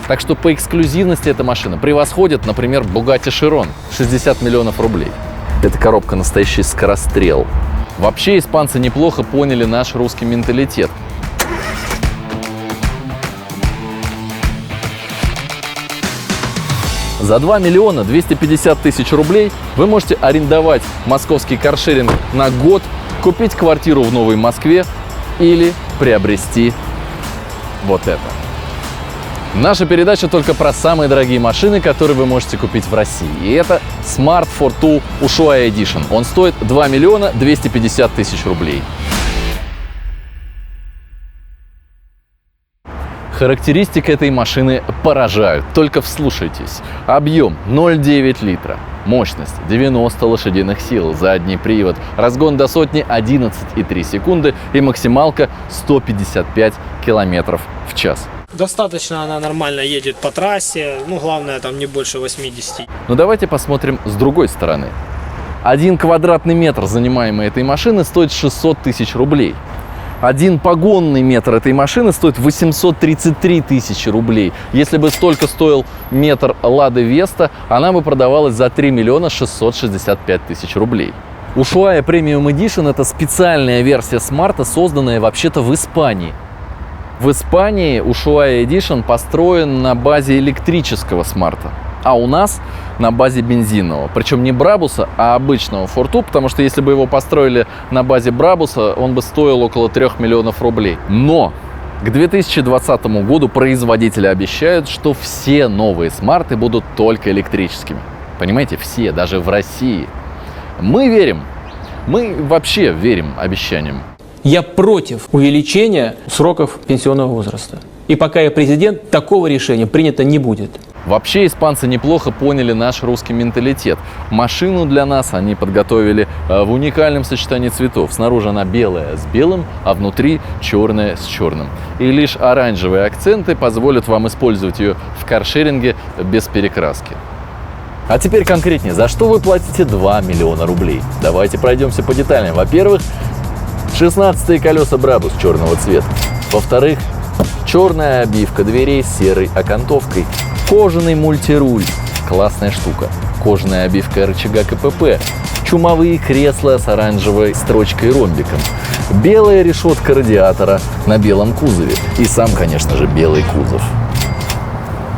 Так что по эксклюзивности эта машина превосходит, например, Bugatti Chiron, 60 миллионов рублей. Эта коробка настоящий скорострел. Вообще испанцы неплохо поняли наш русский менталитет. За 2 миллиона 250 тысяч рублей вы можете арендовать московский каршеринг на год, купить квартиру в Новой Москве или приобрести вот это. Наша передача только про самые дорогие машины, которые вы можете купить в России. И это Smart Fortwo Ushuaia Edition. Он стоит 2 миллиона 250 тысяч рублей. Характеристики этой машины поражают. Только вслушайтесь. Объем 0,9 литра. Мощность 90 лошадиных сил. Задний привод. Разгон до сотни 11,3 секунды. И максималка 155 километров в час. Достаточно она нормально едет по трассе, главное там не больше 80. Но давайте посмотрим с другой стороны. 1 квадратный метр занимаемой этой машины стоит 600 тысяч рублей. 1 погонный метр этой машины стоит 833 тысячи рублей. Если бы столько стоил метр Лады Веста, она бы продавалась за 3 миллиона 665 тысяч рублей. Ushuaia Premium Edition – это специальная версия Смарта, созданная вообще-то в Испании. В Испании Ushuaia Edition построен на базе электрического смарта, а у нас на базе бензинового. Причем не Брабуса, а обычного Fortwo, потому что если бы его построили на базе Брабуса, он бы стоил около 3 миллионов рублей. Но к 2020 году производители обещают, что все новые смарты будут только электрическими. Понимаете, все, даже в России. Мы верим. Мы вообще верим обещаниям. Я против увеличения сроков пенсионного возраста. И пока я президент, такого решения принято не будет. Вообще испанцы неплохо поняли наш русский менталитет. Машину для нас они подготовили в уникальном сочетании цветов. Снаружи она белая с белым, а внутри черная с черным. И лишь оранжевые акценты позволят вам использовать ее в каршеринге без перекраски. А теперь конкретнее, за что вы платите 2 миллиона рублей? Давайте пройдемся по деталям. Во-первых, 16-е колеса Брабус черного цвета. Во-вторых, черная обивка дверей с серой окантовкой. Кожаный мультируль. Классная штука. Кожаная обивка рычага КПП. Чумовые кресла с оранжевой строчкой ромбиком. Белая решетка радиатора на белом кузове. И сам, конечно же, белый кузов.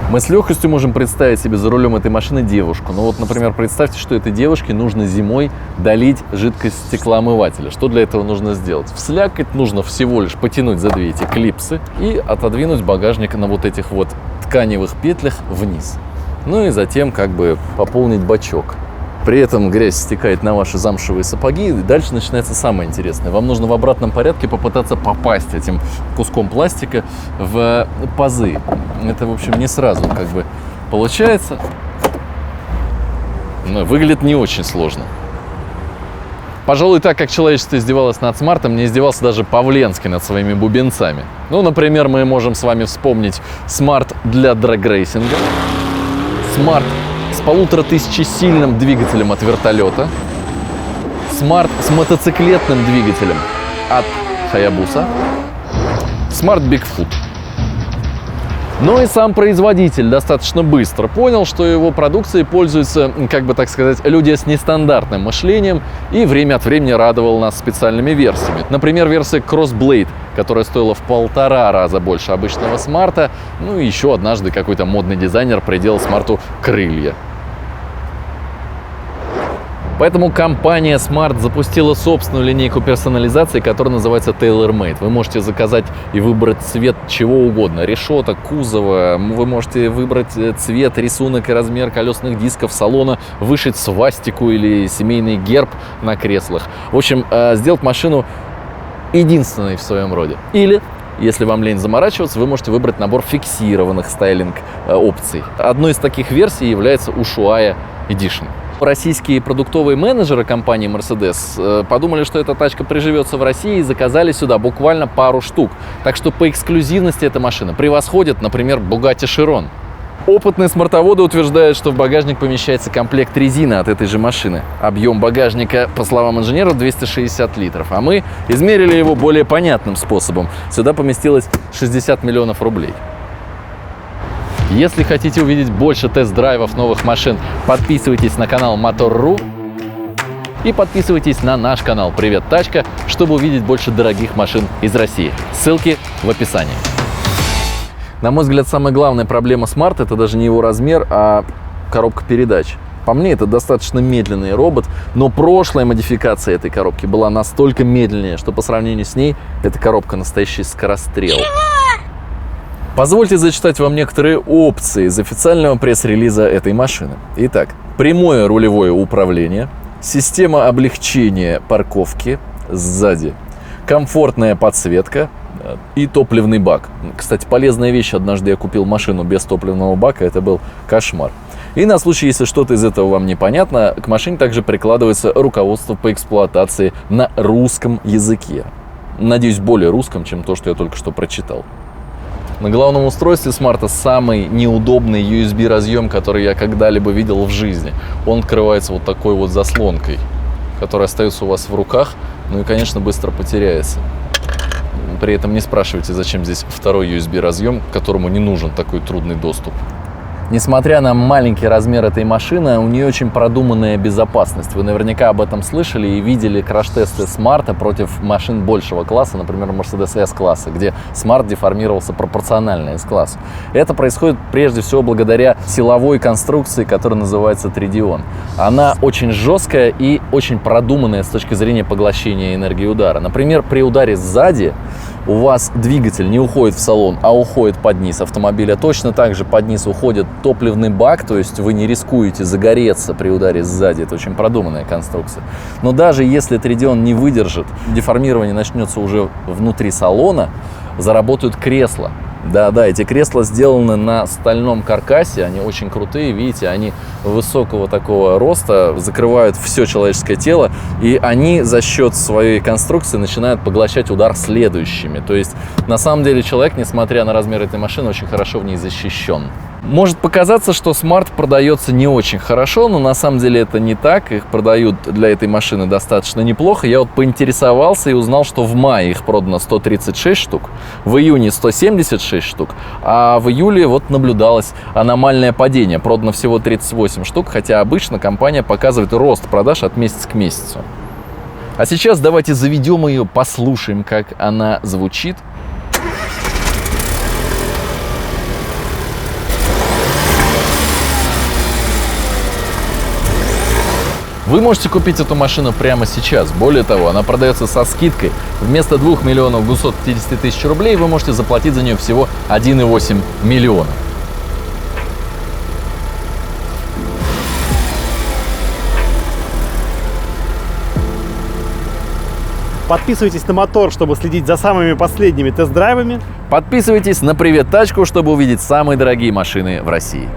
Мы с легкостью можем представить себе за рулем этой машины девушку. Ну вот, например, представьте, что этой девушке нужно зимой долить жидкость стеклоомывателя. Что для этого нужно сделать? В слякоть нужно всего лишь потянуть за две эти клипсы и отодвинуть багажник на вот этих вот тканевых петлях вниз. Ну и затем как бы пополнить бачок. При этом грязь стекает на ваши замшевые сапоги, и дальше начинается самое интересное. Вам нужно в обратном порядке попытаться попасть этим куском пластика в пазы. Это, в общем, не сразу как бы получается. Но выглядит не очень сложно. Пожалуй, так как человечество издевалось над смартом, не издевался даже Павленский над своими бубенцами. Ну, например, мы можем с вами вспомнить смарт для драгрейсинга, смарт с 1500-сильным двигателем от вертолета, смарт с мотоциклетным двигателем от Hayabusa, смарт Bigfoot. Но и сам производитель достаточно быстро понял, что его продукцией пользуются, как бы так сказать, люди с нестандартным мышлением, и время от времени радовал нас специальными версиями. Например, версия Crossblade, которая стоила в 1,5 раза больше обычного смарта. Ну и еще однажды какой-то модный дизайнер приделал смарту крылья. Поэтому компания Smart запустила собственную линейку персонализации, которая называется Tailor-Made. Вы можете заказать и выбрать цвет чего угодно. Решеток, кузова. Вы можете выбрать цвет, рисунок и размер колесных дисков салона, вышить свастику или семейный герб на креслах. В общем, сделать машину единственной в своем роде. Или, если вам лень заморачиваться, вы можете выбрать набор фиксированных стайлинг-опций. Одной из таких версий является Ushuaia Edition. Российские продуктовые менеджеры компании Mercedes подумали, что эта тачка приживется в России, и заказали сюда буквально пару штук. Так что по эксклюзивности эта машина превосходит, например, Bugatti Chiron. Опытные смартоводы утверждают, что в багажник помещается комплект резины от этой же машины. Объем багажника, по словам инженеров, 260 литров. А мы измерили его более понятным способом. Сюда поместилось 60 миллионов рублей. Если хотите увидеть больше тест-драйвов новых машин, подписывайтесь на канал Motor.ru и подписывайтесь на наш канал «Привет, тачка», чтобы увидеть больше дорогих машин из России. Ссылки в описании. На мой взгляд, самая главная проблема Smart — это даже не его размер, а коробка передач. По мне, это достаточно медленный робот, но прошлая модификация этой коробки была настолько медленнее, что по сравнению с ней эта коробка настоящий скорострел. Позвольте зачитать вам некоторые опции из официального пресс-релиза этой машины. Итак, прямое рулевое управление, система облегчения парковки сзади, комфортная подсветка и топливный бак. Кстати, полезная вещь. Однажды я купил машину без топливного бака, это был кошмар. И на случай, если что-то из этого вам непонятно, к машине также прикладывается руководство по эксплуатации на русском языке. Надеюсь, более русском, чем то, что я только что прочитал. На главном устройстве Smart самый неудобный USB-разъем, который я когда-либо видел в жизни. Он открывается вот такой вот заслонкой, которая остается у вас в руках, ну и, конечно, быстро потеряется. При этом не спрашивайте, зачем здесь второй USB-разъем, к которому не нужен такой трудный доступ. Несмотря на маленький размер этой машины, у нее очень продуманная безопасность. Вы наверняка об этом слышали и видели краш-тесты Smart против машин большего класса, например, Mercedes S-класса, где Smart деформировался пропорционально S-классу. Это происходит прежде всего благодаря силовой конструкции, которая называется тридион. Она очень жесткая и очень продуманная с точки зрения поглощения энергии удара. Например, при ударе сзади у вас двигатель не уходит в салон, а уходит под низ автомобиля. Точно так же под низ уходит топливный бак, то есть вы не рискуете загореться при ударе сзади. Это очень продуманная конструкция. Но даже если тридион не выдержит, деформирование начнется уже внутри салона, заработают кресла. Да, эти кресла сделаны на стальном каркасе, они очень крутые, видите, они высокого такого роста, закрывают все человеческое тело, и они за счет своей конструкции начинают поглощать удар следующими. То есть, на самом деле, человек, несмотря на размер этой машины, очень хорошо в ней защищен. Может показаться, что Smart продается не очень хорошо, но на самом деле это не так. Их продают для этой машины достаточно неплохо. Я вот поинтересовался и узнал, что в мае их продано 136 штук, в июне 176 штук, а в июле вот наблюдалось аномальное падение. Продано всего 38 штук, хотя обычно компания показывает рост продаж от месяца к месяцу. А сейчас давайте заведем ее, послушаем, как она звучит. Вы можете купить эту машину прямо сейчас. Более того, она продается со скидкой. Вместо 2 миллионов 250 тысяч рублей вы можете заплатить за нее всего 1,8 миллиона. Подписывайтесь на Мотор, чтобы следить за самыми последними тест-драйвами. Подписывайтесь на «Привет, тачку», чтобы увидеть самые дорогие машины в России.